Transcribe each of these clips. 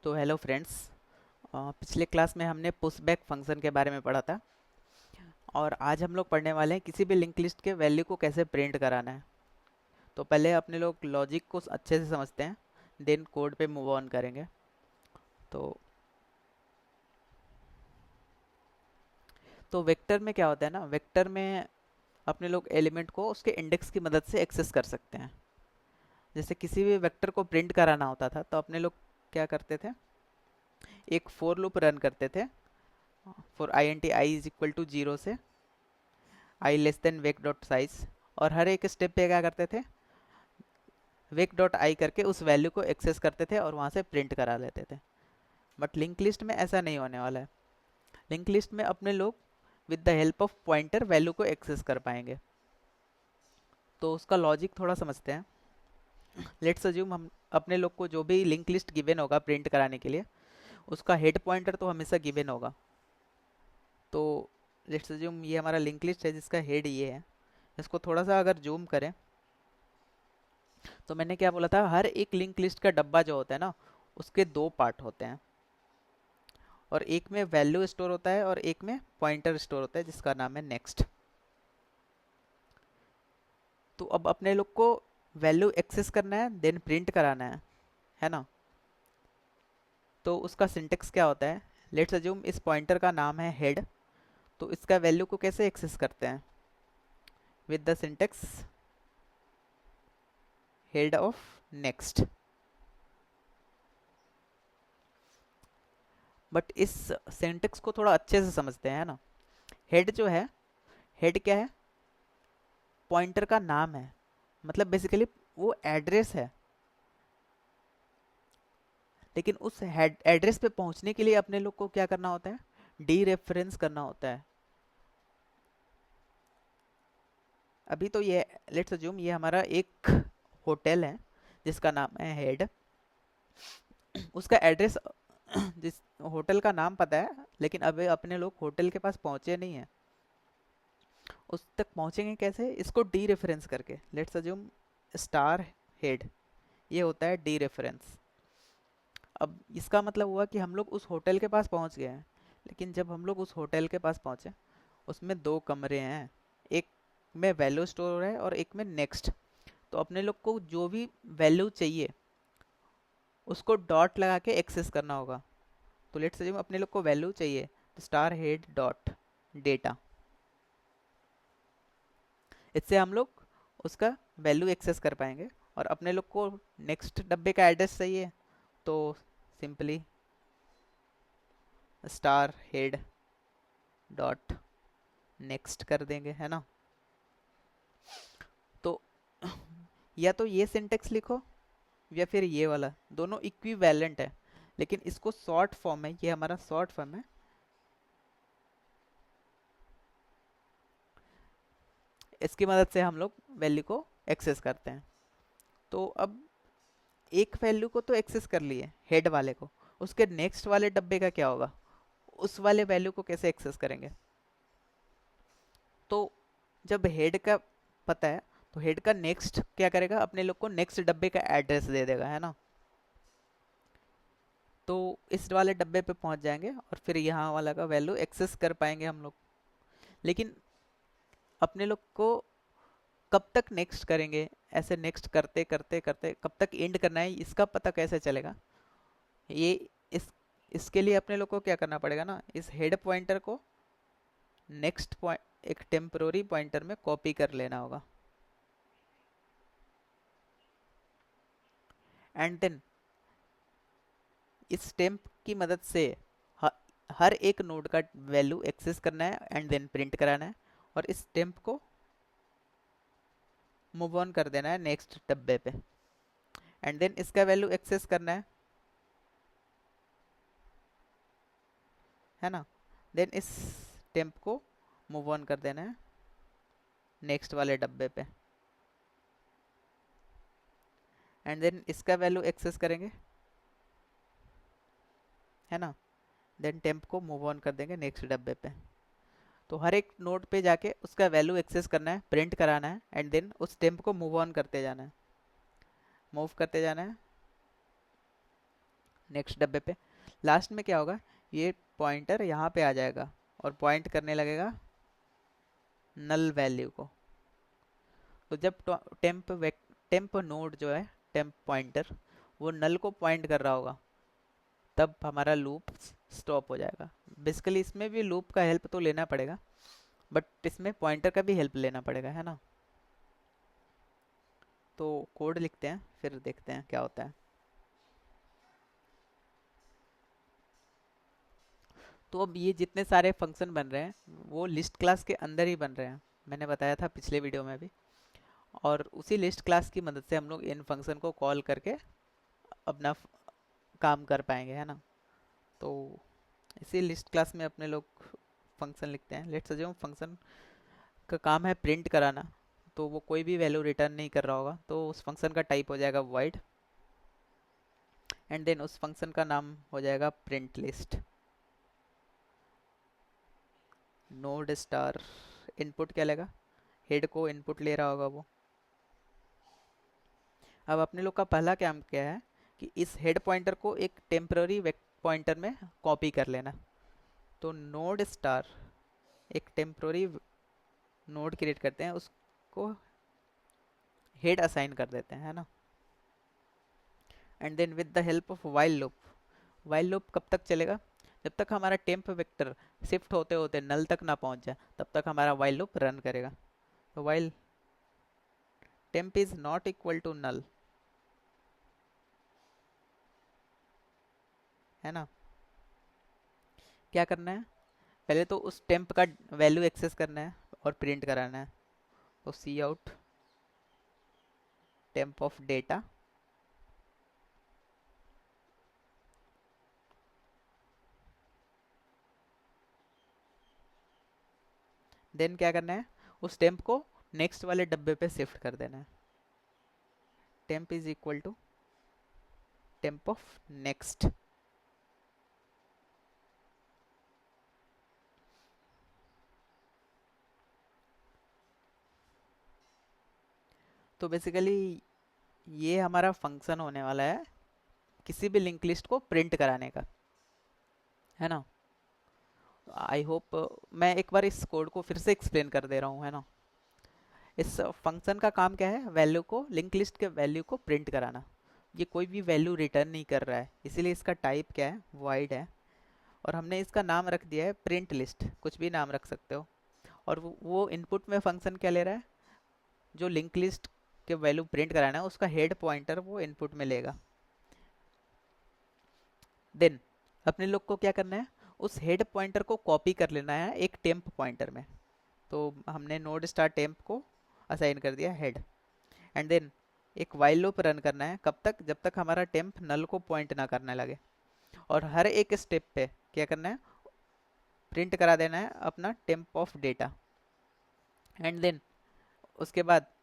तो hello friends. पिछले class में हमने पुशबैक फंक्शन के बारे में पढ़ा था और आज हम लोग पढ़ने वाले हैं किसी भी लिंक लिस्ट के वैल्यू को कैसे प्रिंट कराना है। तो पहले अपने लोग लॉजिक को अच्छे से समझते हैं, देन कोड पे मूव ऑन करेंगे। तो वेक्टर में क्या होता है ना, वेक्टर में अपने लोग एलिमेंट को उसके इंडेक्स की मदद से एक्सेस कर सकते हैं। जैसे किसी भी वेक्टर को प्रिंट कराना होता था तो अपने लोग क्या करते थे, एक फोर लूप रन करते थे for I N T I is equal to zero से I less than vec dot size, और हर एक स्टेप पे क्या करते थे, वेक डॉट आई करके उस वैल्यू को एक्सेस करते थे और वहाँ से प्रिंट करा लेते थे। बट लिंक लिस्ट में ऐसा नहीं होने वाला है। लिंक लिस्ट में अपने लोग with the help of pointer value को एक्सेस कर पाएंगे। तो उसका लॉजिक थोड़ा समझते हैं। लेट्स अज्यूम हम अपने लोग को जो भी लिंक लिस्ट गिवन होगा प्रिंट कराने के लिए, उसका हेड पॉइंटर तो हमेशा गिवन होगा। तो लेट्स अज्यूम ये हमारा लिंक लिस्ट है जिसका हेड ये है। इसको थोड़ा सा अगर जूम करें तो मैंने क्या बोला था, हर एक लिंक लिस्ट का डब्बा जो होता है ना, उसके दो पार्ट होते हैं, और एक में वैल्यू स्टोर होता है और एक में पॉइंटर स्टोर होता है जिसका नाम है नेक्स्ट। तो अब अपने लोग को वैल्यू एक्सेस करना है, देन प्रिंट कराना है ना। तो उसका सिंटेक्स क्या होता है, लेट्स अज्यूम इस पॉइंटर का नाम है हेड। तो इसका वैल्यू को कैसे एक्सेस करते हैं, with the syntax head of next. But इस सिंटेक्स को थोड़ा अच्छे से समझते हैं, है ना। हेड जो है, हेड क्या है, पॉइंटर का नाम है, मतलब बेसिकली वो एड्रेस है। लेकिन उस हेड एड्रेस पे पहुंचने के लिए अपने लोग को क्या करना होता है, डी रेफरेंस करना होता है। अभी तो ये लेट्स अज्यूम ये हमारा एक होटल है जिसका नाम है हेड। उसका एड्रेस जिस होटल का नाम पता है, लेकिन अभी अपने लोग होटल के पास पहुंचे नहीं है। उस तक पहुंचेंगे कैसे, इसको डी रेफरेंस करके। लेट्स अज्यूम स्टार हेड, ये होता है डी रेफरेंस। अब इसका मतलब हुआ कि हम लोग उस होटल के पास पहुंच गए हैं, लेकिन जब हम लोग उस होटल के पास पहुंचे, उसमें दो कमरे हैं, एक में वैल्यू स्टोर है और एक में नेक्स्ट। तो अपने लोग को जो भी वैल्यू चाहिए उसको डॉट लगा के एक्सेस करना होगा। तो लेट्स सपोज अपने लोग को वैल्यू चाहिए, तो स्टार हेड डॉट डेटा, इससे हम लोग उसका वैल्यू एक्सेस कर पाएंगे। और अपने लोग को नेक्स्ट डब्बे का एड्रेस चाहिए, तो simply star head dot next कर देंगे, है ना। तो या तो ये सिंटेक्स लिखो या फिर ये वाला, दोनों इक्विवेलेंट है। लेकिन इसको शॉर्ट फॉर्म है, ये हमारा शॉर्ट फॉर्म है। इसकी मदद से हम लोग वैल्यू को एक्सेस करते हैं। तो अब एक वैल्यू को तो एक्सेस कर लिए हेड वाले को, उसके नेक्स्ट वाले डब्बे का क्या होगा, उस वाले वैल्यू को कैसे एक्सेस करेंगे। तो जब हेड का पता है, तो हेड का नेक्स्ट क्या करेगा, अपने लोग को नेक्स्ट डब्बे का एड्रेस दे देगा, है ना। तो इस वाले डब्बे पे पहुंच जाएंगे और फिर यहाँ वाला का वैल्यू एक्सेस कर पाएंगे हम लोग। लेकिन अपने लोग को कब तक नेक्स्ट करेंगे, ऐसे नेक्स्ट करते करते करते कब तक एंड करना है, इसका पता कैसे चलेगा। ये इस इसके लिए अपने लोग को क्या करना पड़ेगा ना, इस हेड पॉइंटर को नेक्स्ट पॉइंट एक टेम्पररी पॉइंटर में कॉपी कर लेना होगा। एंड देन इस टेम्प की मदद से ह- हर एक नोड का वैल्यू एक्सेस करना है एंड देन प्रिंट कराना है, और इस टेम्प को मूव ऑन कर देना है नेक्स्ट डब्बे पे, एंड देन इसका वैल्यू एक्सेस करना है ना। देन इस टेम्प को मूव ऑन कर देना है नेक्स्ट वाले डब्बे पे, एंड देन इसका वैल्यू एक्सेस करेंगे, है ना। देन टेम्प को मूव ऑन कर देंगे नेक्स्ट डब्बे पे। तो हर एक नोड पे जाके उसका वैल्यू एक्सेस करना है, प्रिंट कराना है, एंड देन उस टेम्प को मूव ऑन करते जाना है, मूव करते जाना है नेक्स्ट डब्बे पे। लास्ट में क्या होगा, ये पॉइंटर यहाँ पे आ जाएगा और पॉइंट करने लगेगा नल वैल्यू को। तो जब टेम्प नोड जो है, टेम्प पॉइंटर, वो नल को पॉइंट कर रहा होगा, तब हमारा लूप स्टॉप हो जाएगा। बेसिकली इसमें भी लूप का हेल्प तो लेना पड़ेगा, बट इसमें पॉइंटर का भी हेल्प लेना पड़ेगा, है ना। तो कोड लिखते हैं, फिर देखते हैं क्या होता है। तो अब ये जितने सारे फंक्शन बन रहे हैं वो लिस्ट क्लास के अंदर ही बन रहे हैं, मैंने बताया था पिछले वीडियो में भी। और उसी लिस्ट क्लास की मदद से हम लोग इन फंक्शन को कॉल करके अपना काम कर पाएंगे, है ना। तो इसी लिस्ट क्लास में अपने लोग फंक्शन लिखते हैं। लेट्स अज्यूम फंक्शन का काम है प्रिंट कराना, तो वो कोई भी वैल्यू रिटर्न नहीं कर रहा होगा, तो उस फंक्शन का टाइप हो जाएगा void, एंड देन उस फंक्शन का नाम हो जाएगा print list. Node star input क्या लेगा, हेड को इनपुट ले रहा होगा वो। अब अपने लोग का पहला काम क्या है कि इस हेड पॉइंटर को एक टेम्पररी पॉइंटर में कॉपी कर लेना। तो नोड स्टार एक टेम्पररी नोड क्रिएट करते हैं, उसको हेड असाइन कर देते हैं, है ना। And then with the help of while loop कब तक चलेगा, जब तक हमारा टेम्प वेक्टर शिफ्ट होते होते नल तक ना पहुंच जाए, तब तक हमारा वाइल लूप रन करेगा। तो while temp is not equal to null, है ना। क्या करना है, पहले तो उस टेम्प का वैल्यू एक्सेस करना है और प्रिंट कराना है। तो see out temp of data, then क्या करना है, उस टेम्प को नेक्स्ट वाले डब्बे पे शिफ्ट कर देना है। Temp is equal to temp of next. तो बेसिकली ये हमारा फंक्शन होने वाला है किसी भी लिंक लिस्ट को प्रिंट कराने का, है ना। आई होप मैं एक बार इस कोड को फिर से एक्सप्लेन कर दे रहा हूँ, है ना। इस फंक्शन का काम क्या है, वैल्यू को, लिंक लिस्ट के वैल्यू को प्रिंट कराना। ये कोई भी वैल्यू रिटर्न नहीं कर रहा है, इसीलिए इसका टाइप क्या है, void है। और हमने इसका नाम रख दिया है प्रिंट लिस्ट, कुछ भी नाम रख सकते हो। और वो इनपुट में फंक्शन क्या ले रहा है, जो लिंक लिस्ट के वैल्यू प्रिंट कराना है उसका हेड पॉइंटर वो इनपुट में लेगा। देन अपने लोग को क्या करना है, उस हेड पॉइंटर को कॉपी कर लेना है एक टेम्प पॉइंटर में। तो हमने नोड स्टार टेम्प को असाइन कर दिया हेड, एंड देन एक वाइल लूप रन करना है, कब तक, जब तक हमारा टेम्प नल को पॉइंट ना करने लगे। और हर एक स्टेप पे क्या करना है, प्रिंट करा देना है अपना temp of data, and then उसके बाद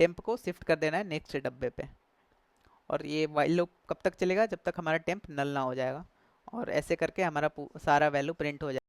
टेम्प को शिफ्ट कर देना है नेक्स्ट डब्बे पे। और ये वाइल लूप कब तक चलेगा, जब तक हमारा टेम्प नल ना हो जाएगा। और ऐसे करके हमारा सारा वैल्यू प्रिंट हो जाएगा।